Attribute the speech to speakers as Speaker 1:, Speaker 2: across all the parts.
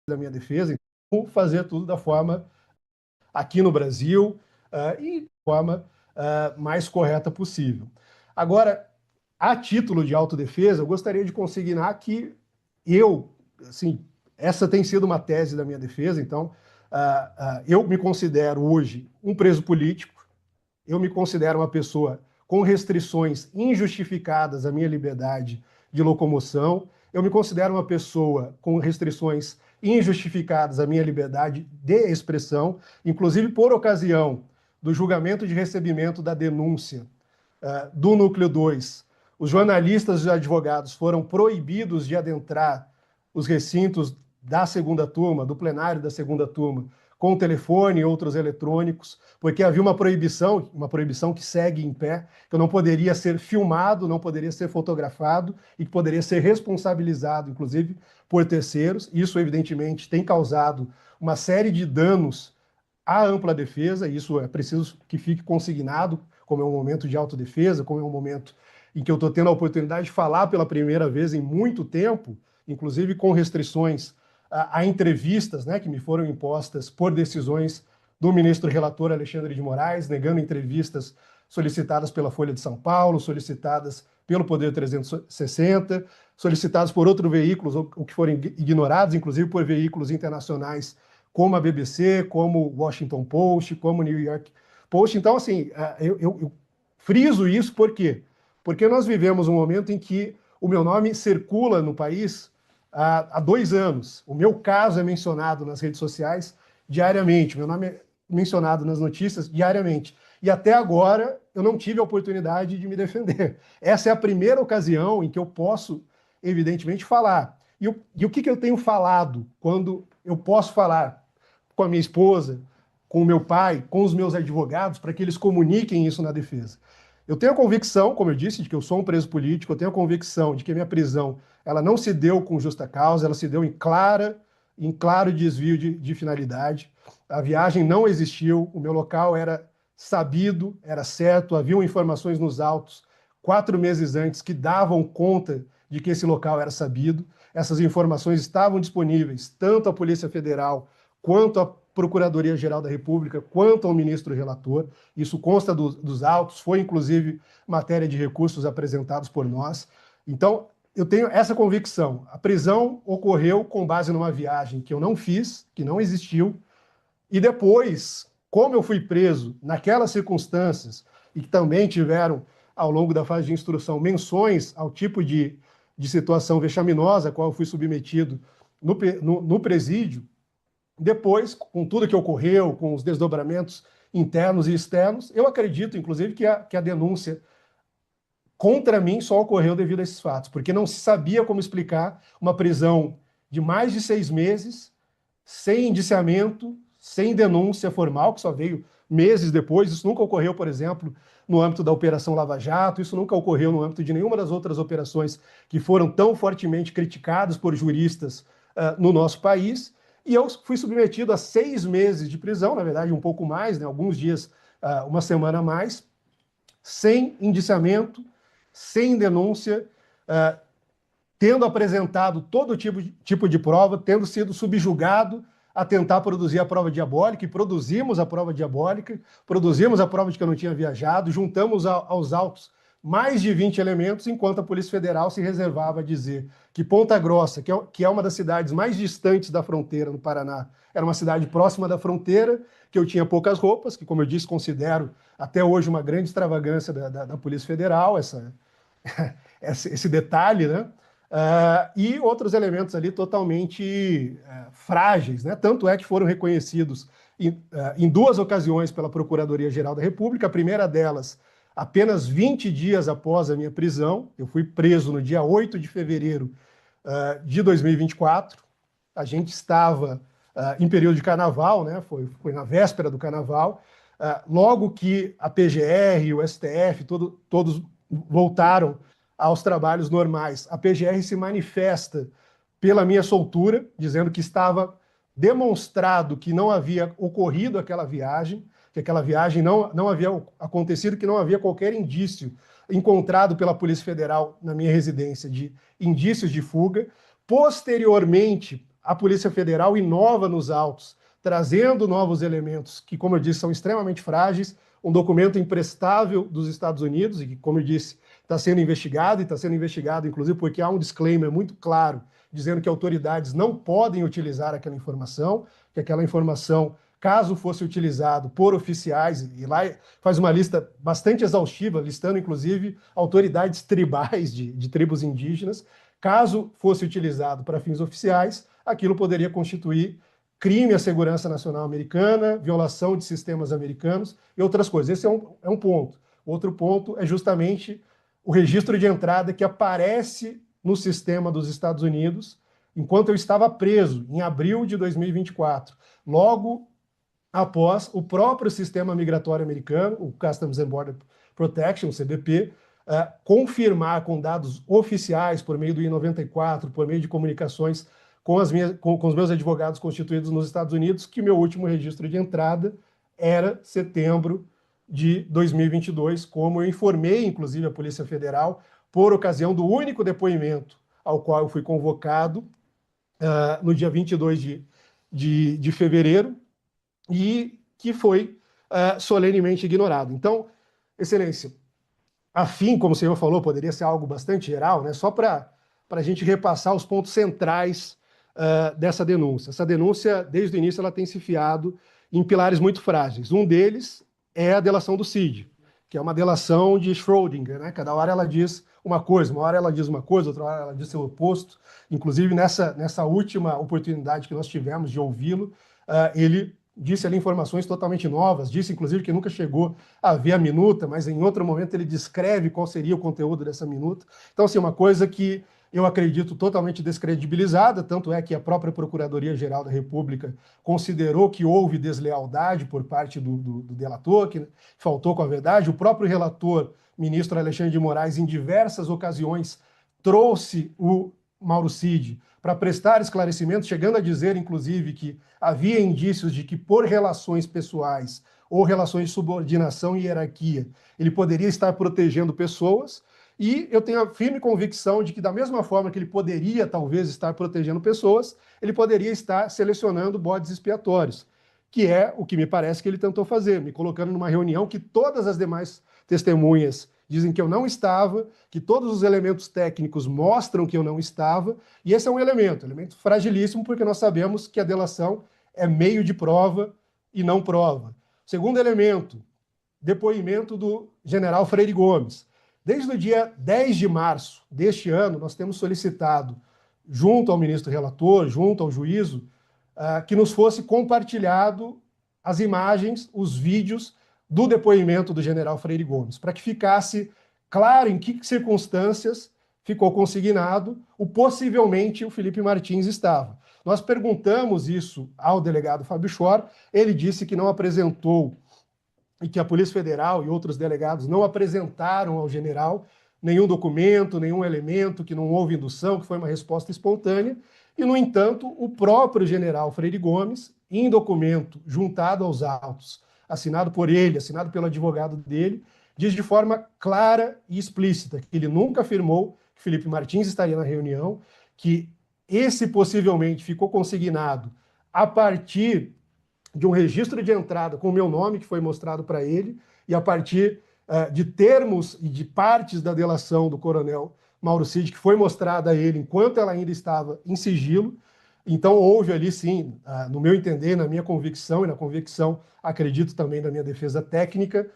Speaker 1: da minha defesa, então fazer tudo da forma aqui no Brasil e de forma mais correta possível. Agora, a título de autodefesa, eu gostaria de consignar que assim, essa tem sido uma tese da minha defesa, então eu me considero hoje um preso político, eu me considero uma pessoa com restrições injustificadas à minha liberdade de locomoção, eu me considero uma pessoa com restrições injustificadas à minha liberdade de expressão, inclusive por ocasião do julgamento de recebimento da denúncia do Núcleo 2, os jornalistas e os advogados foram proibidos de adentrar os recintos da segunda turma, do plenário da segunda turma, com telefone e outros eletrônicos, porque havia uma proibição que segue em pé, que eu não poderia ser filmado, não poderia ser fotografado e que poderia ser responsabilizado, inclusive, por terceiros. Isso, evidentemente, tem causado uma série de danos à ampla defesa, e isso é preciso que fique consignado, como é um momento de autodefesa, como é um momento em que eu estou tendo a oportunidade de falar pela primeira vez em muito tempo, inclusive com restrições a entrevistas, né, que me foram impostas por decisões do ministro relator Alexandre de Moraes, negando entrevistas solicitadas pela Folha de São Paulo, solicitadas pelo Poder 360, solicitadas por outros veículos, ou que foram ignorados, inclusive por veículos internacionais como a BBC, como o Washington Post, como o New York Post. Então, assim, eu friso isso por quê? Porque nós vivemos um momento em que o meu nome circula no país há 2 anos. O meu caso é mencionado nas redes sociais diariamente, o meu nome é mencionado nas notícias diariamente. E até agora eu não tive a oportunidade de me defender. Essa é a primeira ocasião em que eu posso, evidentemente, falar. E o que eu tenho falado quando eu posso falar com a minha esposa, com o meu pai, com os meus advogados, para que eles comuniquem isso na defesa? Eu tenho a convicção, como eu disse, de que eu sou um preso político, eu tenho a convicção de que a minha prisão ela não se deu com justa causa, ela se deu em claro desvio de finalidade. A viagem não existiu, o meu local era sabido, era certo, haviam informações nos autos 4 meses antes que davam conta de que esse local era sabido. Essas informações estavam disponíveis tanto à Polícia Federal quanto à Procuradoria-Geral da República, quanto ao ministro relator. Isso consta dos autos, foi inclusive matéria de recursos apresentados por nós. Então, eu tenho essa convicção. A prisão ocorreu com base numa viagem que eu não fiz, que não existiu, e depois, como eu fui preso naquelas circunstâncias, e que também tiveram, ao longo da fase de instrução, menções ao tipo de situação vexaminosa a qual eu fui submetido no presídio, depois, com tudo que ocorreu, com os desdobramentos internos e externos, eu acredito, inclusive, que a denúncia contra mim só ocorreu devido a esses fatos, porque não se sabia como explicar uma prisão de mais de 6 meses, sem indiciamento, sem denúncia formal, que só veio meses depois. Isso nunca ocorreu, por exemplo, no âmbito da Operação Lava Jato, isso nunca ocorreu no âmbito de nenhuma das outras operações que foram tão fortemente criticadas por juristas no nosso país. E eu fui submetido a 6 meses de prisão, na verdade um pouco mais, né, alguns dias, uma semana a mais, sem indiciamento, sem denúncia, tendo apresentado todo tipo de prova, tendo sido subjugado a tentar produzir a prova diabólica, e produzimos a prova diabólica, produzimos a prova de que eu não tinha viajado, juntamos aos autos mais de 20 elementos, enquanto a Polícia Federal se reservava a dizer que Ponta Grossa, que é uma das cidades mais distantes da fronteira no Paraná, era uma cidade próxima da fronteira, que eu tinha poucas roupas, que, como eu disse, considero até hoje uma grande extravagância da Polícia Federal, esse detalhe, né? E outros elementos ali totalmente frágeis, né? Tanto é que foram reconhecidos em 2 ocasiões pela Procuradoria-Geral da República. A primeira delas, apenas 20 dias após a minha prisão. Eu fui preso no dia 8 de fevereiro de 2024. A gente estava em período de carnaval, né? Foi na véspera do carnaval. Logo que a PGR, o STF, todos voltaram aos trabalhos normais, a PGR se manifesta pela minha soltura, dizendo que estava demonstrado que não havia ocorrido aquela viagem, que aquela viagem não havia acontecido, que não havia qualquer indício encontrado pela Polícia Federal na minha residência de indícios de fuga. Posteriormente, a Polícia Federal inova nos autos, trazendo novos elementos que, como eu disse, são extremamente frágeis, um documento imprestável dos Estados Unidos, e que, como eu disse, está sendo investigado, e está sendo investigado, inclusive, porque há um disclaimer muito claro, dizendo que autoridades não podem utilizar aquela informação, que aquela informação, caso fosse utilizado por oficiais, e lá faz uma lista bastante exaustiva, listando, inclusive, autoridades tribais de tribos indígenas, caso fosse utilizado para fins oficiais, aquilo poderia constituir crime à segurança nacional americana, violação de sistemas americanos e outras coisas. Esse é um ponto. Outro ponto é justamente o registro de entrada que aparece no sistema dos Estados Unidos enquanto eu estava preso, em abril de 2024, logo após o próprio sistema migratório americano, o Customs and Border Protection, o CBP, confirmar com dados oficiais, por meio do I-94, por meio de comunicações com os meus advogados constituídos nos Estados Unidos, que meu último registro de entrada era setembro de 2022, como eu informei, inclusive, a Polícia Federal, por ocasião do único depoimento ao qual eu fui convocado, no dia 22 de fevereiro, e que foi solenemente ignorado. Então, Excelência, a fim, como o senhor falou, poderia ser algo bastante geral, né? Só para a gente repassar os pontos centrais dessa denúncia. Essa denúncia, desde o início, ela tem se fiado em pilares muito frágeis. Um deles é a delação do Cid, que é uma delação de Schrödinger, né? Cada hora ela diz uma coisa, uma hora ela diz uma coisa, outra hora ela diz o oposto. Inclusive, nessa última oportunidade que nós tivemos de ouvi-lo, ele disse ali informações totalmente novas, disse inclusive que nunca chegou a ver a minuta, mas em outro momento ele descreve qual seria o conteúdo dessa minuta. Então, assim, uma coisa que eu acredito totalmente descredibilizada, tanto é que a própria Procuradoria-Geral da República considerou que houve deslealdade por parte do delator, que faltou com a verdade. O próprio relator, ministro Alexandre de Moraes, em diversas ocasiões, trouxe o Mauro Cid para prestar esclarecimentos, chegando a dizer, inclusive, que havia indícios de que, por relações pessoais ou relações de subordinação e hierarquia, ele poderia estar protegendo pessoas, e eu tenho a firme convicção de que, da mesma forma que ele poderia, talvez, estar protegendo pessoas, ele poderia estar selecionando bodes expiatórios, que é o que me parece que ele tentou fazer, me colocando numa reunião que todas as demais testemunhas dizem que eu não estava, que todos os elementos técnicos mostram que eu não estava, e esse é um elemento fragilíssimo, porque nós sabemos que a delação é meio de prova e não prova. Segundo elemento, depoimento do general Freire Gomes. Desde o dia 10 de março deste ano, nós temos solicitado, junto ao ministro relator, junto ao juízo, que nos fosse compartilhado as imagens, os vídeos do depoimento do general Freire Gomes, para que ficasse claro em que circunstâncias ficou consignado o possivelmente o Felipe Martins estava. Nós perguntamos isso ao delegado Fábio Schor, ele disse que não apresentou, e que a Polícia Federal e outros delegados não apresentaram ao general nenhum documento, nenhum elemento, que não houve indução, que foi uma resposta espontânea, e, no entanto, o próprio general Freire Gomes, em documento juntado aos autos, assinado por ele, assinado pelo advogado dele, diz de forma clara e explícita que ele nunca afirmou que Felipe Martins estaria na reunião, que esse possivelmente ficou consignado a partir de um registro de entrada com o meu nome, que foi mostrado para ele, e a partir de termos e de partes da delação do coronel Mauro Cid, que foi mostrada a ele enquanto ela ainda estava em sigilo. Então, houve ali, sim, no meu entender, na minha convicção, e na convicção, acredito também da minha defesa técnica,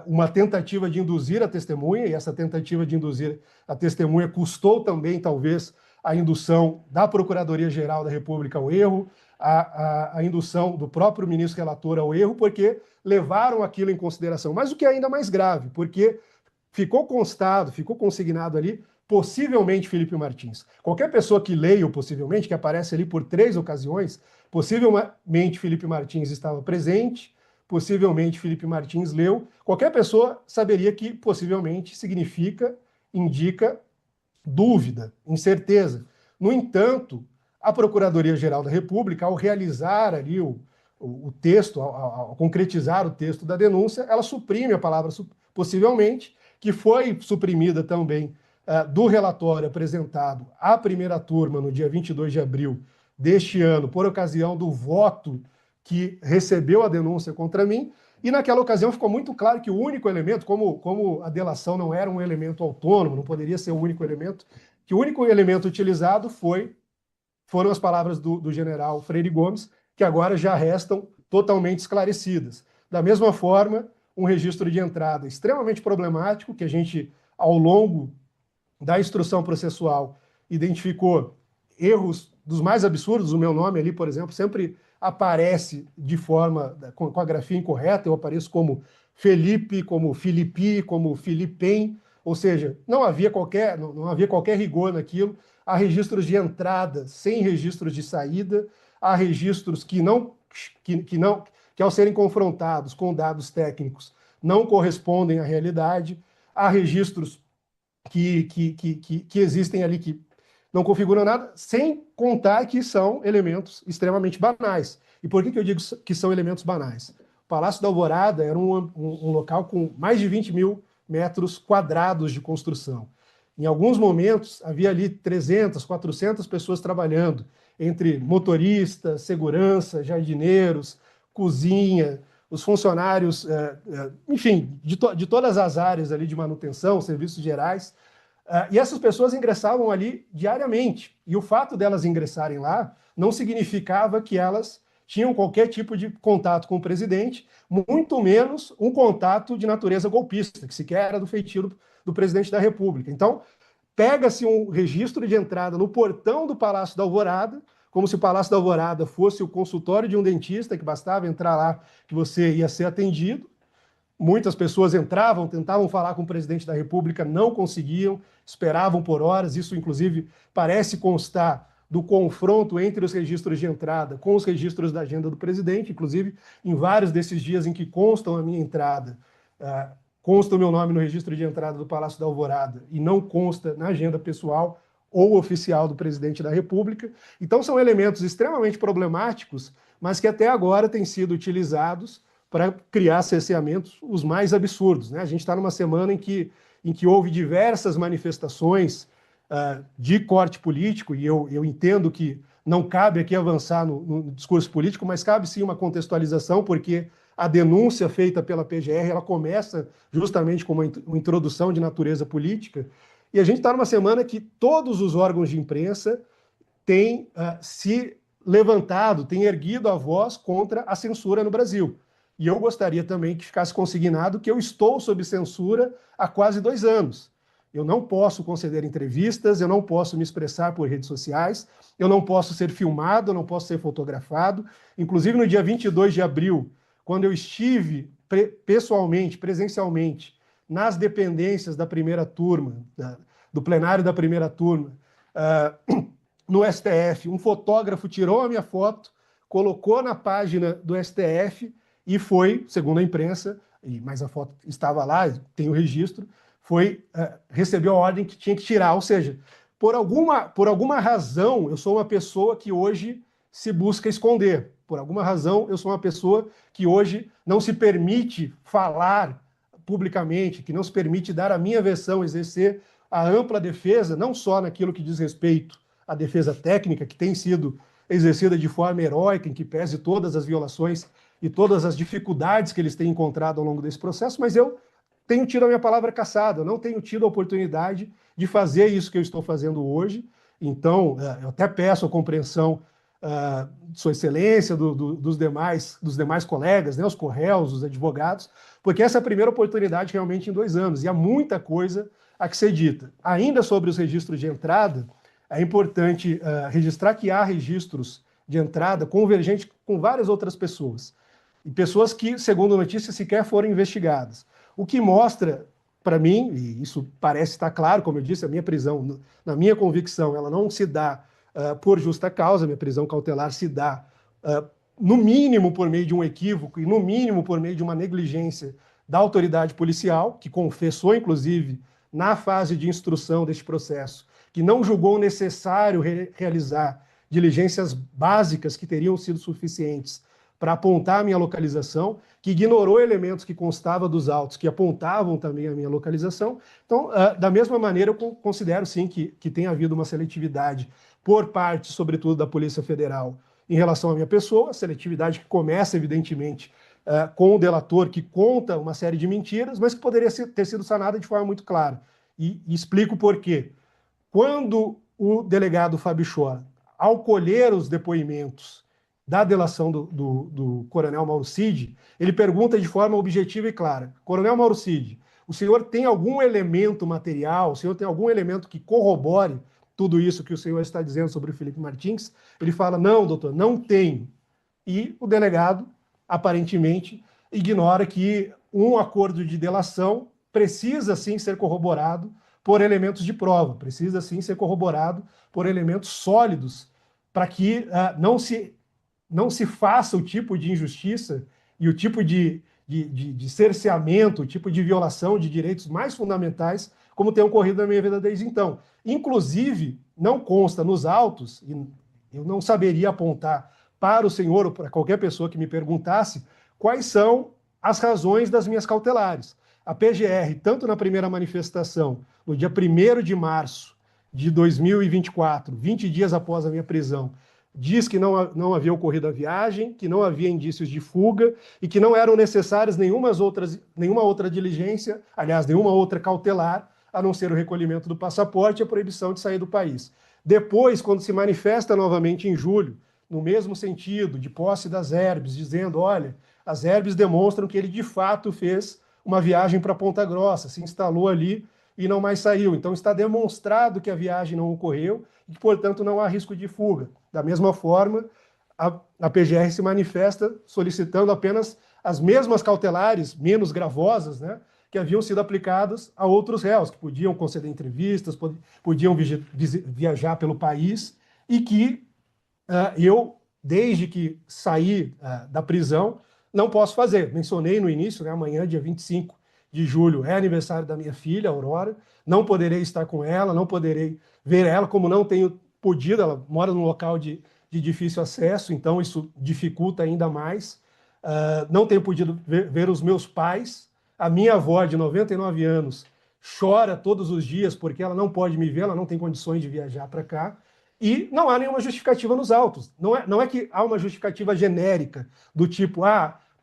Speaker 1: uma tentativa de induzir a testemunha, e essa tentativa de induzir a testemunha custou também, talvez, a indução da Procuradoria-Geral da República ao erro, a indução do próprio ministro relator ao erro, porque levaram aquilo em consideração. Mas o que é ainda mais grave, porque ficou constado, ficou consignado ali, possivelmente Felipe Martins. Qualquer pessoa que leia o possivelmente, que aparece ali por 3 ocasiões, possivelmente Felipe Martins estava presente, possivelmente Felipe Martins leu, qualquer pessoa saberia que possivelmente significa, indica dúvida, incerteza. No entanto, a Procuradoria-Geral da República, ao realizar ali o texto, ao concretizar o texto da denúncia, ela suprime a palavra possivelmente, que foi suprimida também do relatório apresentado à primeira turma no dia 22 de abril deste ano, por ocasião do voto que recebeu a denúncia contra mim, e naquela ocasião ficou muito claro que o único elemento, como a delação não era um elemento autônomo, não poderia ser o único elemento, que o único elemento utilizado foram as palavras do general Freire Gomes, que agora já restam totalmente esclarecidas. Da mesma forma, um registro de entrada extremamente problemático, que a gente, ao longo da instrução processual, identificou erros dos mais absurdos. O meu nome ali, por exemplo, sempre aparece de forma, com a grafia incorreta, eu apareço como Felipe, como Filipe, como Filipem, ou seja, não havia qualquer rigor naquilo. Há registros de entrada sem registros de saída, há registros que ao serem confrontados com dados técnicos, não correspondem à realidade, há registros que existem ali que não configuram nada, sem contar que são elementos extremamente banais. E por que eu digo que são elementos banais? O Palácio da Alvorada era um local com mais de 20 mil metros quadrados de construção. Em alguns momentos, havia ali 300, 400 pessoas trabalhando, entre motoristas, segurança, jardineiros, cozinha, os funcionários, enfim, de todas as áreas ali de manutenção, serviços gerais. E essas pessoas ingressavam ali diariamente. E o fato delas ingressarem lá não significava que elas tinham qualquer tipo de contato com o presidente, muito menos um contato de natureza golpista, que sequer era do feitio do presidente da República. Então, pega-se um registro de entrada no portão do Palácio da Alvorada, como se o Palácio da Alvorada fosse o consultório de um dentista, que bastava entrar lá que você ia ser atendido. Muitas pessoas entravam, tentavam falar com o presidente da República, não conseguiam, esperavam por horas. Isso, inclusive, parece constar do confronto entre os registros de entrada com os registros da agenda do presidente. Inclusive, em vários desses dias em que constam a minha entrada, consta o meu nome no registro de entrada do Palácio da Alvorada e não consta na agenda pessoal ou oficial do presidente da República. Então, são elementos extremamente problemáticos, mas que até agora têm sido utilizados para criar cerceamentos os mais absurdos, né? A gente está numa semana em que houve diversas manifestações de corte político, e eu entendo que não cabe aqui avançar no discurso político, mas cabe sim uma contextualização, porque a denúncia feita pela PGR ela começa justamente com uma introdução de natureza política, e a gente está numa semana que todos os órgãos de imprensa têm se levantado, têm erguido a voz contra a censura no Brasil. E eu gostaria também que ficasse consignado que eu estou sob censura há quase 2 anos. Eu não posso conceder entrevistas, eu não posso me expressar por redes sociais, eu não posso ser filmado, eu não posso ser fotografado. Inclusive, no dia 22 de abril, quando eu estive pessoalmente, presencialmente, nas dependências da primeira turma, do plenário da primeira turma, no STF, um fotógrafo tirou a minha foto, colocou na página do STF e foi, segundo a imprensa, mas a foto estava lá, tem o registro, recebeu a ordem que tinha que tirar. Ou seja, por alguma razão, eu sou uma pessoa que hoje se busca esconder. Por alguma razão, eu sou uma pessoa que hoje não se permite falar publicamente, que não se permite dar a minha versão, exercer a ampla defesa, não só naquilo que diz respeito à defesa técnica, que tem sido exercida de forma heróica, em que pese todas as violações e todas as dificuldades que eles têm encontrado ao longo desse processo, mas eu tenho tido a minha palavra cassada, eu não tenho tido a oportunidade de fazer isso que eu estou fazendo hoje. Então, eu até peço a compreensão de Sua Excelência, dos demais colegas, né, os corréus, os advogados, porque essa é a primeira oportunidade realmente em 2 anos, e há muita coisa a que ser dita. Ainda sobre os registros de entrada, é importante registrar que há registros de entrada convergentes com várias outras pessoas, e pessoas que, segundo notícias, sequer foram investigadas. O que mostra, para mim, e isso parece estar claro, como eu disse, a minha prisão, na minha convicção, ela não se dá por justa causa, minha prisão cautelar se dá, no mínimo, por meio de um equívoco e no mínimo por meio de uma negligência da autoridade policial, que confessou, inclusive, na fase de instrução deste processo, que não julgou necessário realizar diligências básicas que teriam sido suficientes para apontar a minha localização, que ignorou elementos que constavam dos autos, que apontavam também a minha localização. Então, da mesma maneira, eu considero sim que tem havido uma seletividade por parte, sobretudo, da Polícia Federal em relação à minha pessoa, seletividade que começa, evidentemente, com o delator que conta uma série de mentiras, mas que poderia ter sido sanada de forma muito clara. E explico por quê. Quando o delegado Fábio Chora, ao colher os depoimentos da delação do coronel Mauro Cid, ele pergunta de forma objetiva e clara: Coronel Mauro Cid, o senhor tem algum elemento material, o senhor tem algum elemento que corrobore tudo isso que o senhor está dizendo sobre o Felipe Martins? Ele fala: não, doutor, não tenho. E o delegado, aparentemente, ignora que um acordo de delação precisa sim ser corroborado por elementos de prova, precisa sim ser corroborado por elementos sólidos para que não se faça o tipo de injustiça e o tipo de cerceamento, o tipo de violação de direitos mais fundamentais, como tem ocorrido na minha vida desde então. Inclusive, não consta nos autos, e eu não saberia apontar para o senhor ou para qualquer pessoa que me perguntasse quais são as razões das minhas cautelares. A PGR, tanto na primeira manifestação, no dia 1º de março de 2024, 20 dias após a minha prisão, diz que não havia ocorrido a viagem, que não havia indícios de fuga e que não eram necessárias nenhuma outra diligência, aliás, nenhuma outra cautelar, a não ser o recolhimento do passaporte e a proibição de sair do país. Depois, quando se manifesta novamente em julho, no mesmo sentido, de posse das herbes, dizendo, olha, as herbes demonstram que ele de fato fez uma viagem para Ponta Grossa, se instalou ali e não mais saiu. Então está demonstrado que a viagem não ocorreu e que, portanto, não há risco de fuga. Da mesma forma, a PGR se manifesta solicitando apenas as mesmas cautelares, menos gravosas, né, que haviam sido aplicadas a outros réus, que podiam conceder entrevistas, podiam viajar pelo país, e que eu, desde que saí da prisão, não posso fazer. Mencionei no início, né, amanhã, dia 25 de julho, é aniversário da minha filha, Aurora, não poderei estar com ela, não poderei ver ela, como não tenho podido, ela mora num local de difícil acesso, então isso dificulta ainda mais. Não tenho podido ver os meus pais, a minha avó, de 99 anos, chora todos os dias porque ela não pode me ver, ela não tem condições de viajar para cá, e não há nenhuma justificativa nos autos. Não é que há uma justificativa genérica, do tipo,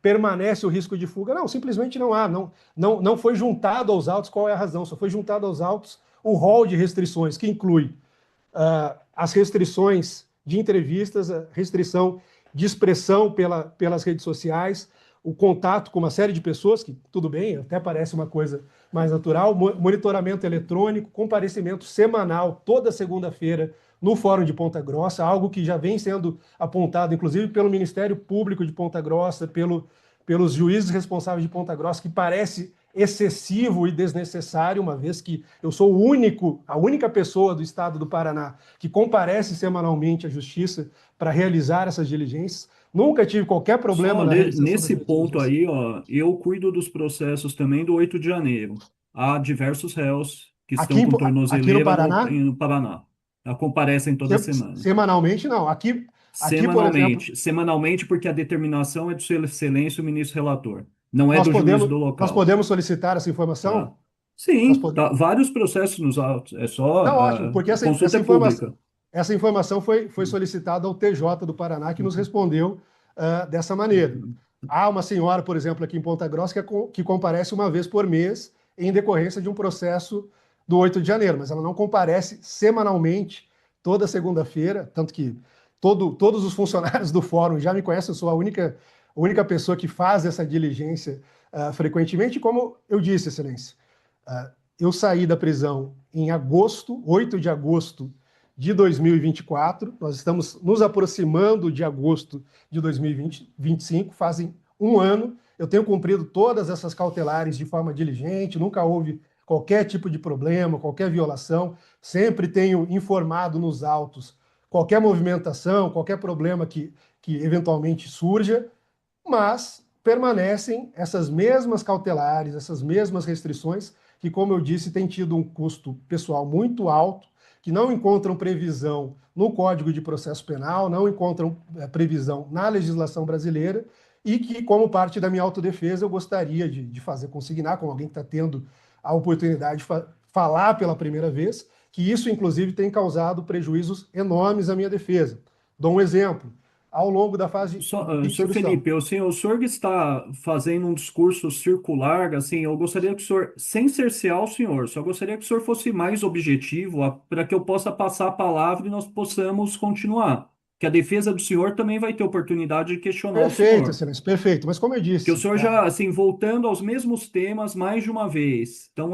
Speaker 1: permanece o risco de fuga. Não, simplesmente não há. Não foi juntado aos autos qual é a razão, só foi juntado aos autos o rol de restrições, que inclui as restrições de entrevistas, a restrição de expressão pelas redes sociais, o contato com uma série de pessoas, que tudo bem, até parece uma coisa mais natural, monitoramento eletrônico, comparecimento semanal, toda segunda-feira, no Fórum de Ponta Grossa, algo que já vem sendo apontado, inclusive, pelo Ministério Público de Ponta Grossa, pelos juízes responsáveis de Ponta Grossa, que parece excessivo e desnecessário, uma vez que eu sou a única pessoa do estado do Paraná que comparece semanalmente à Justiça para realizar essas diligências. Nunca tive qualquer problema
Speaker 2: Só
Speaker 1: na realização das
Speaker 2: nesse
Speaker 1: minhas
Speaker 2: ponto
Speaker 1: diligências.
Speaker 2: aí, ó, eu cuido dos processos também do 8 de janeiro. Há diversos réus que estão com
Speaker 1: Aqui no
Speaker 2: tornozeleira
Speaker 1: Paraná,
Speaker 2: no Paraná. Comparecem toda semana.
Speaker 1: semanalmente não. Aqui, por exemplo,
Speaker 2: Semanalmente. Semanalmente, porque a determinação é do seu excelência, o ministro relator. Não é
Speaker 1: nós
Speaker 2: do juiz
Speaker 1: podemos,
Speaker 2: do
Speaker 1: nós
Speaker 2: local.
Speaker 1: podemos solicitar essa
Speaker 2: Tá?
Speaker 1: informação? Nós
Speaker 2: Sim,
Speaker 1: podemos.
Speaker 2: tá, vários processos nos autos. É só,
Speaker 1: Não, ótimo, porque
Speaker 2: a consulta é pública.
Speaker 1: essa informação foi solicitada ao TJ do Paraná, que nos respondeu dessa maneira. Há uma senhora, por exemplo, aqui em Ponta Grossa, que comparece uma vez por mês em decorrência de um processo do 8 de janeiro, mas ela não comparece semanalmente, toda segunda-feira, tanto que todos os funcionários do fórum já me conhecem, eu sou a única pessoa que faz essa diligência frequentemente, e como eu disse, Excelência, eu saí da prisão em agosto, 8 de agosto de 2024. Nós estamos nos aproximando de agosto de 2025, fazem um ano. Eu tenho cumprido todas essas cautelares de forma diligente, nunca houve qualquer tipo de problema, qualquer violação. Sempre tenho informado nos autos qualquer movimentação, qualquer problema que eventualmente surja, mas permanecem essas mesmas cautelares, essas mesmas restrições, que, como eu disse, tem tido um custo pessoal muito alto, que não encontram previsão no Código de Processo Penal, não encontram previsão na legislação brasileira e que, como parte da minha autodefesa, eu gostaria de fazer consignar, como alguém que está tendo a oportunidade de falar pela primeira vez, que isso, inclusive, tem causado prejuízos enormes à minha defesa. Dou um exemplo. Ao longo da fase de
Speaker 2: Senhor
Speaker 1: instrução.
Speaker 2: Felipe, o senhor que está fazendo um discurso circular, assim, eu gostaria que o senhor, sem cercear o senhor, só gostaria que o senhor fosse mais objetivo para que eu possa passar a palavra e nós possamos continuar. Que a defesa do senhor também vai ter oportunidade de questionar o
Speaker 1: Perfeito,
Speaker 2: senhor.
Speaker 1: excelência, perfeito. Mas como eu
Speaker 2: Que o
Speaker 1: disse,
Speaker 2: senhor já, assim, voltando aos mesmos temas mais de uma vez. Então,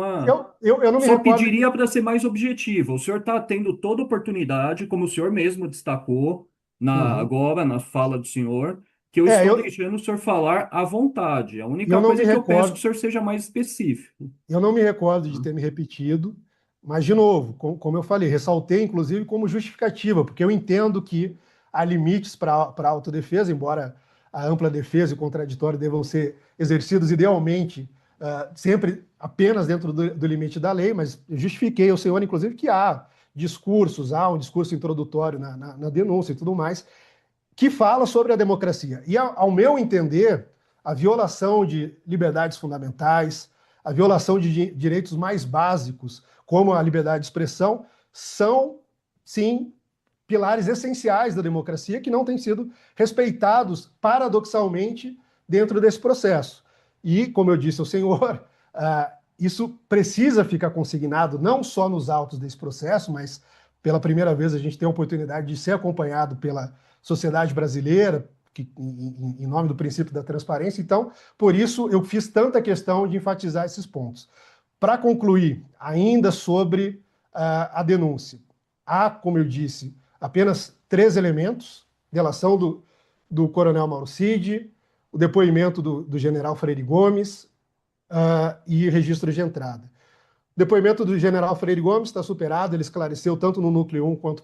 Speaker 1: eu não me
Speaker 2: só
Speaker 1: recordo de.
Speaker 2: pediria para ser mais objetivo. O senhor está tendo toda oportunidade, como o senhor mesmo destacou
Speaker 1: Uhum.
Speaker 2: agora na fala do senhor, que eu
Speaker 1: É,
Speaker 2: estou
Speaker 1: eu,
Speaker 2: deixando o senhor falar à vontade. A
Speaker 1: eu
Speaker 2: única
Speaker 1: não me
Speaker 2: coisa é que eu peço que o
Speaker 1: recordo.
Speaker 2: senhor seja mais específico.
Speaker 1: Eu não me recordo de ter me repetido, mas, de novo, como eu falei, ressaltei, inclusive, como justificativa, porque eu entendo que há limites para a autodefesa, embora a ampla defesa e o contraditório devam ser exercidos idealmente, sempre apenas dentro do limite da lei, mas eu justifiquei ao senhor, inclusive, que há discursos, há um discurso introdutório na denúncia e tudo mais, que fala sobre a democracia. E, ao meu entender, a violação de liberdades fundamentais, a violação de direitos mais básicos, como a liberdade de expressão, são, sim, pilares essenciais da democracia que não têm sido respeitados, paradoxalmente, dentro desse processo. E, como eu disse ao senhor, isso precisa ficar consignado não só nos autos desse processo, mas pela primeira vez a gente tem a oportunidade de ser acompanhado pela sociedade brasileira, que, em nome do princípio da transparência. Então, por isso, eu fiz tanta questão de enfatizar esses pontos. Para concluir, ainda sobre a denúncia, há, como eu disse, apenas 3 elementos: delação do coronel Mauro Cid, o depoimento do general Freire Gomes e registro de entrada. O depoimento do general Freire Gomes está superado, ele esclareceu tanto no núcleo 1 quanto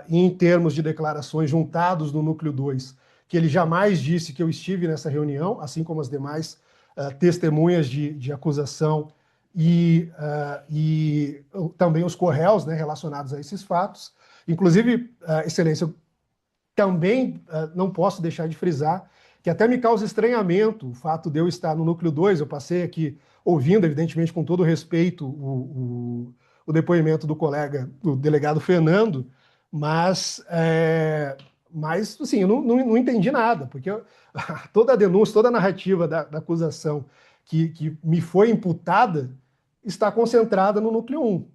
Speaker 1: em termos de declarações juntados no núcleo 2, que ele jamais disse que eu estive nessa reunião, assim como as demais testemunhas de acusação e também os corréus, né, relacionados a esses fatos. Inclusive, Excelência, eu também não posso deixar de frisar que até me causa estranhamento o fato de eu estar no núcleo 2. Eu passei aqui ouvindo, evidentemente, com todo respeito, o depoimento do colega, do delegado Fernando, mas, assim, eu não entendi nada, porque toda a denúncia, toda a narrativa da acusação que me foi imputada está concentrada no núcleo 1.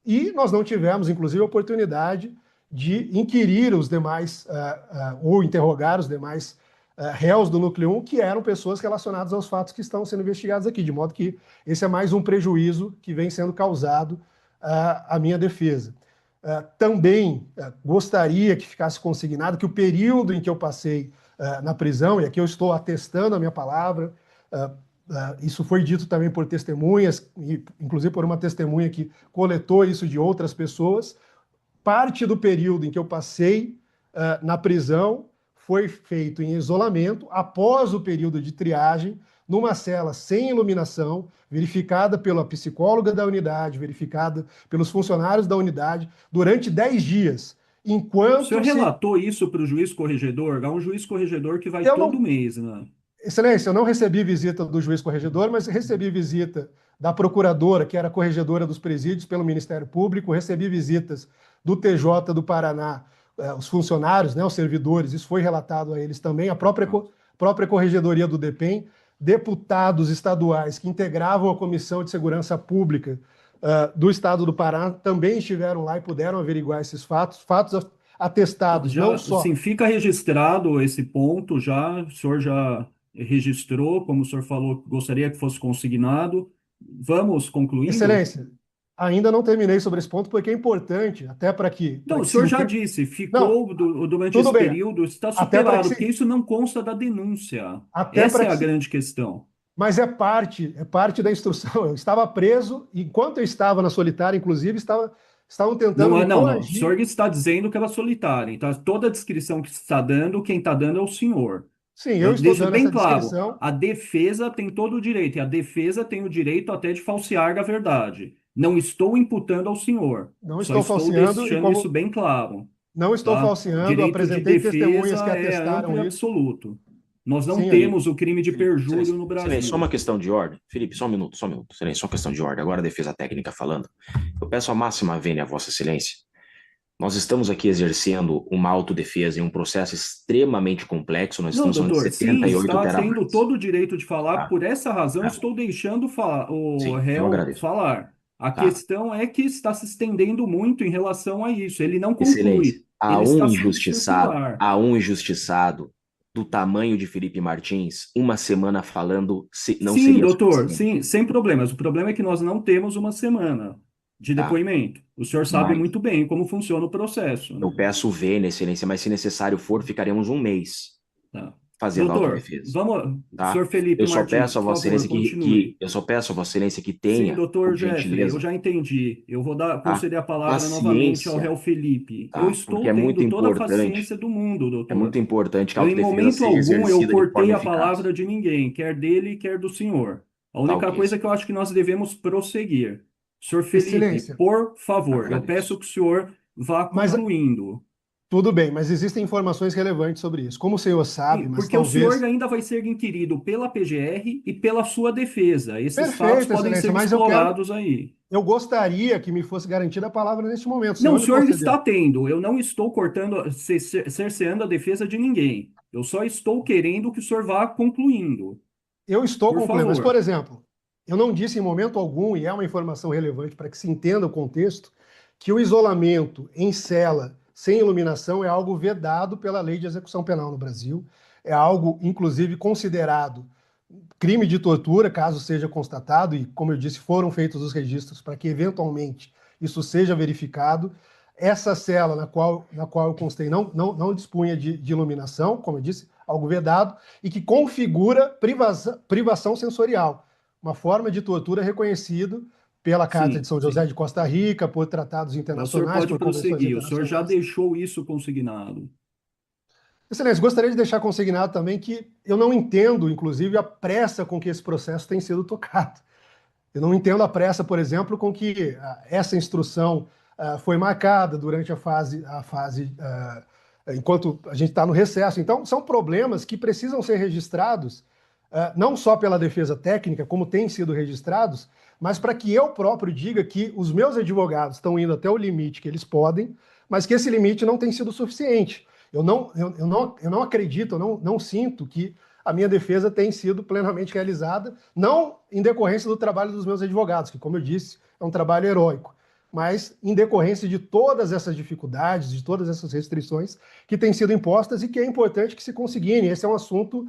Speaker 1: E nós não tivemos, inclusive, a oportunidade de inquirir os demais, ou interrogar os demais réus do núcleo 1, que eram pessoas relacionadas aos fatos que estão sendo investigados aqui, de modo que esse é mais um prejuízo que vem sendo causado à minha defesa. Também gostaria que ficasse consignado que o período em que eu passei na prisão, e aqui eu estou atestando a minha palavra, isso foi dito também por testemunhas, inclusive por uma testemunha que coletou isso de outras pessoas. Parte do período em que eu passei na prisão foi feito em isolamento, após o período de triagem, numa cela sem iluminação, verificada pela psicóloga da unidade, verificada pelos funcionários da unidade, durante 10 dias,
Speaker 2: O senhor
Speaker 1: enquanto se.
Speaker 2: relatou isso para o juiz corregedor? Há um juiz corregedor que vai
Speaker 1: Eu
Speaker 2: todo
Speaker 1: não,
Speaker 2: mês, né?
Speaker 1: Excelência, eu não recebi visita do juiz corregedor, mas recebi visita da procuradora, que era corregedora dos presídios pelo Ministério Público, recebi visitas do TJ do Paraná, os funcionários, né, os servidores, isso foi relatado a eles também, a própria corregedoria do DEPEN, deputados estaduais que integravam a Comissão de Segurança Pública do Estado do Paraná também estiveram lá e puderam averiguar esses fatos, fatos
Speaker 2: Então,
Speaker 1: atestados não
Speaker 2: já,
Speaker 1: só.
Speaker 2: assim, fica registrado esse ponto já, o senhor já registrou, como o senhor falou, gostaria que fosse consignado. Vamos concluindo?
Speaker 1: Excelência, ainda não terminei sobre esse ponto, porque é importante, até
Speaker 2: Não, o
Speaker 1: que se
Speaker 2: senhor já
Speaker 1: entenda.
Speaker 2: disse,
Speaker 1: Não,
Speaker 2: ficou durante
Speaker 1: tudo
Speaker 2: esse
Speaker 1: bem,
Speaker 2: período, está
Speaker 1: até para que
Speaker 2: superado, porque
Speaker 1: se.
Speaker 2: isso não consta da denúncia.
Speaker 1: Até
Speaker 2: Essa
Speaker 1: para
Speaker 2: é
Speaker 1: que
Speaker 2: a
Speaker 1: se.
Speaker 2: grande questão.
Speaker 1: Mas é parte da instrução. Eu estava preso, e enquanto eu estava na solitária, inclusive, estavam tentando
Speaker 2: Não,
Speaker 1: me
Speaker 2: não. O
Speaker 1: coagir.
Speaker 2: senhor está dizendo que era solitária. Então, toda a descrição que está dando, quem está dando é o senhor.
Speaker 1: Sim, eu estou
Speaker 2: Deixa
Speaker 1: dando
Speaker 2: bem
Speaker 1: essa
Speaker 2: claro,
Speaker 1: descrição.
Speaker 2: a defesa tem todo o direito, e a defesa tem o direito até de falsear a verdade. Não estou imputando ao senhor,
Speaker 1: Não
Speaker 2: só
Speaker 1: estou
Speaker 2: estou
Speaker 1: falseando e
Speaker 2: deixando isso
Speaker 1: como
Speaker 2: bem claro,
Speaker 1: não estou
Speaker 2: tá? O
Speaker 1: falseando,
Speaker 2: direito de
Speaker 1: apresentei testemunhas que
Speaker 2: defesa é amplo
Speaker 1: atestaram
Speaker 2: e
Speaker 1: isso.
Speaker 2: absoluto. Nós não
Speaker 1: Sim, amigo.
Speaker 2: temos o crime de
Speaker 3: Felipe,
Speaker 2: perjúrio no
Speaker 3: silêncio, só uma
Speaker 2: Brasil.
Speaker 3: questão de ordem. Felipe, só um minuto, silêncio, só uma questão de ordem. Agora a defesa técnica falando. Eu peço a máxima vênia a Vossa Excelência. Nós estamos aqui exercendo uma autodefesa em um processo extremamente complexo. Nós
Speaker 2: Não,
Speaker 3: estamos falando de
Speaker 2: doutor, sim,
Speaker 3: 78
Speaker 2: está tendo
Speaker 3: terabytes.
Speaker 2: todo o direito de falar,
Speaker 3: Tá,
Speaker 2: por essa razão
Speaker 3: tá.
Speaker 2: estou deixando o
Speaker 3: Sim, eu
Speaker 2: réu
Speaker 3: agradeço.
Speaker 2: falar. A
Speaker 3: Tá.
Speaker 2: questão é que está se estendendo muito em relação a isso. Ele não
Speaker 3: Excelência,
Speaker 2: conclui, ele está sendo circular.
Speaker 3: há um injustiçado do tamanho de Felipe Martins, uma semana falando não
Speaker 2: Sim,
Speaker 3: seria
Speaker 2: doutor,
Speaker 3: suficiente.
Speaker 2: sim, sem problemas. O problema é que nós não temos uma semana de
Speaker 3: Tá,
Speaker 2: depoimento. O senhor sabe
Speaker 3: mas
Speaker 2: muito bem como funciona o processo,
Speaker 3: eu
Speaker 2: né?
Speaker 3: peço vênia, Excelência, mas se necessário for, ficaremos um mês
Speaker 2: Tá.
Speaker 3: fazendo
Speaker 2: Doutor,
Speaker 3: autodefesa.
Speaker 2: vamos,
Speaker 3: Tá?
Speaker 2: senhor Felipe
Speaker 3: Eu só
Speaker 2: Martins,
Speaker 3: peço a
Speaker 2: por
Speaker 3: Vossa
Speaker 2: favor,
Speaker 3: Excelência
Speaker 2: continue.
Speaker 3: eu só peço a Vossa Excelência que
Speaker 2: Sim,
Speaker 3: tenha,
Speaker 2: doutor
Speaker 3: por
Speaker 2: Jeffrey, eu
Speaker 3: gentileza,
Speaker 2: já entendi. Eu vou
Speaker 3: tá?
Speaker 2: conceder a palavra novamente ao
Speaker 3: Paciência,
Speaker 2: réu Felipe. Eu
Speaker 3: tá? Porque
Speaker 2: estou tendo toda a paciência do mundo,
Speaker 3: é muito
Speaker 2: doutor.
Speaker 3: importante que a
Speaker 2: Eu, em
Speaker 3: autodefesa
Speaker 2: momento
Speaker 3: seja
Speaker 2: algum, eu
Speaker 3: exercida de
Speaker 2: cortei
Speaker 3: forma
Speaker 2: a
Speaker 3: eficaz.
Speaker 2: palavra de ninguém, quer dele, quer do senhor. A
Speaker 3: Tá
Speaker 2: única
Speaker 3: ok,
Speaker 2: coisa que eu acho que nós devemos prosseguir. Senhor Felipe,
Speaker 1: Excelência.
Speaker 2: por favor, eu peço
Speaker 3: agradeço.
Speaker 2: que o senhor vá
Speaker 1: Mas
Speaker 2: concluindo.
Speaker 1: tudo bem, mas existem informações relevantes sobre isso. Como o senhor sabe,
Speaker 2: Sim,
Speaker 1: mas
Speaker 2: porque o senhor
Speaker 1: talvez.
Speaker 2: ainda vai ser inquirido pela PGR e pela sua defesa. Esses fatos
Speaker 1: Perfeito,
Speaker 2: podem
Speaker 1: excelência,
Speaker 2: ser
Speaker 1: mas eu quero.
Speaker 2: explorados aí.
Speaker 1: Eu gostaria que me fosse garantida a palavra neste momento. O
Speaker 2: Não, o
Speaker 1: senhor me
Speaker 2: senhor
Speaker 1: concedeu.
Speaker 2: está tendo. Eu não estou cortando, cerceando a defesa de ninguém. Eu só estou querendo que o senhor vá concluindo.
Speaker 1: Eu estou
Speaker 2: Por
Speaker 1: concluindo, mas, por
Speaker 2: favor.
Speaker 1: exemplo, eu não disse em momento algum, e é uma informação relevante para que se entenda o contexto, que o isolamento em cela sem iluminação é algo vedado pela lei de execução penal no Brasil. É algo, inclusive, considerado crime de tortura, caso seja constatado, e, como eu disse, foram feitos os registros para que, eventualmente, isso seja verificado. Essa cela na qual eu constei não dispunha de iluminação, como eu disse, algo vedado, e que configura privação sensorial, uma forma de tortura reconhecido pela Carta de
Speaker 2: Sim,
Speaker 1: São José
Speaker 2: sim.
Speaker 1: de Costa Rica, por tratados
Speaker 2: O senhor
Speaker 1: internacionais,
Speaker 2: pode
Speaker 1: por convenções
Speaker 2: prosseguir. O senhor já
Speaker 1: internacionais.
Speaker 2: deixou isso consignado.
Speaker 1: Excelência, gostaria de deixar consignado também que eu não entendo, inclusive, a pressa com que esse processo tem sido tocado. Eu não entendo a pressa, por exemplo, com que essa instrução foi marcada durante enquanto a gente está no recesso. Então, são problemas que precisam ser registrados, não só pela defesa técnica, como têm sido registrados, mas para que eu próprio diga que os meus advogados estão indo até o limite que eles podem, mas que esse limite não tem sido suficiente. Eu não acredito, eu não sinto que a minha defesa tem sido plenamente realizada, não em decorrência do trabalho dos meus advogados, que, como eu disse, é um trabalho heróico, mas em decorrência de todas essas dificuldades, de todas essas restrições que têm sido impostas e que é importante que se conseguirem. Esse é um assunto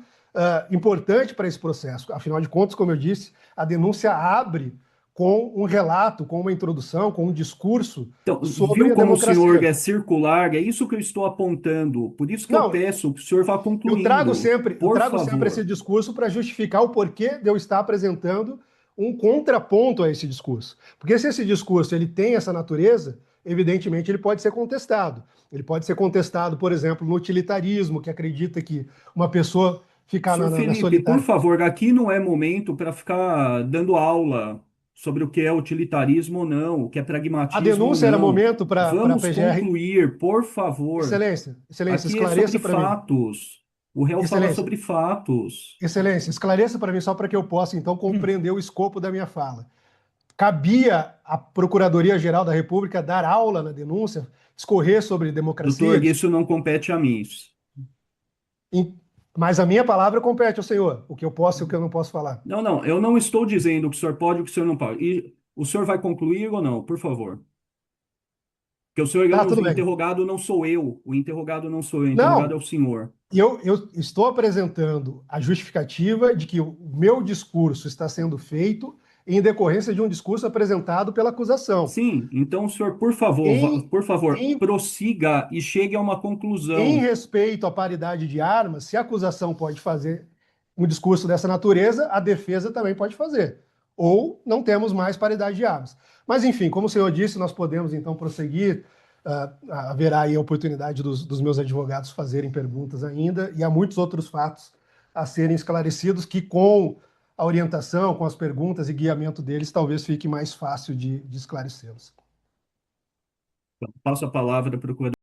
Speaker 1: importante para esse processo. Afinal de contas, como eu disse, a denúncia abre com um relato, com uma introdução, com um discurso
Speaker 2: Então,
Speaker 1: sobre
Speaker 2: viu
Speaker 1: a
Speaker 2: como o senhor
Speaker 1: democracia.
Speaker 2: é circular? É isso que eu estou apontando. Por isso que eu
Speaker 1: Não,
Speaker 2: peço que o senhor vá
Speaker 1: Eu trago
Speaker 2: concluindo.
Speaker 1: sempre, eu
Speaker 2: Por
Speaker 1: trago sempre esse
Speaker 2: favor.
Speaker 1: discurso para justificar o porquê de eu estar apresentando um contraponto a esse discurso. Porque se esse discurso ele tem essa natureza, evidentemente ele pode ser contestado. Ele pode ser contestado, por exemplo, no utilitarismo, que acredita que uma pessoa ficar
Speaker 2: Senhor
Speaker 1: na
Speaker 2: Felipe, por
Speaker 1: solitária.
Speaker 2: favor, aqui não é momento para ficar dando aula sobre o que é utilitarismo ou não, o que é
Speaker 1: A
Speaker 2: pragmatismo ou
Speaker 1: denúncia era
Speaker 2: não.
Speaker 1: momento para a
Speaker 2: Vamos
Speaker 1: PGR.
Speaker 2: concluir, por favor.
Speaker 1: Excelência,
Speaker 2: Aqui é sobre
Speaker 1: esclareça para mim.
Speaker 2: fatos. O réu fala
Speaker 1: Excelência,
Speaker 2: sobre fatos.
Speaker 1: Excelência, esclareça para mim só para que eu possa então compreender o escopo da minha fala. Cabia à Procuradoria-Geral da República dar aula na denúncia, discorrer sobre democracia,
Speaker 2: Doutor, isso não compete a mim.
Speaker 1: mas a minha palavra compete ao senhor, o que eu posso e o que eu não posso falar.
Speaker 2: Não, não, eu não estou dizendo o que o senhor pode e o que o senhor não pode. E o senhor vai concluir ou não, por favor? Porque o senhor,
Speaker 1: Tá, tudo
Speaker 2: o
Speaker 1: bem.
Speaker 2: interrogado não sou eu. O interrogado não sou eu, o interrogado é
Speaker 1: Não,
Speaker 2: o senhor.
Speaker 1: eu estou apresentando a justificativa de que o meu discurso está sendo feito em decorrência de um discurso apresentado pela acusação.
Speaker 2: Sim, então o senhor,
Speaker 1: Em,
Speaker 2: por favor,
Speaker 1: em,
Speaker 2: prossiga e chegue a uma
Speaker 1: em
Speaker 2: conclusão.
Speaker 1: respeito à paridade de armas, se a acusação pode fazer um discurso dessa natureza, a defesa também pode fazer. Ou não temos mais paridade de armas. Mas, enfim, como o senhor disse, nós podemos então prosseguir. Haverá aí a oportunidade dos meus advogados fazerem perguntas ainda, e há muitos outros fatos a serem esclarecidos que, com a orientação, com as perguntas e guiamento deles, talvez fique mais fácil de esclarecê-los.
Speaker 2: Passo a palavra para o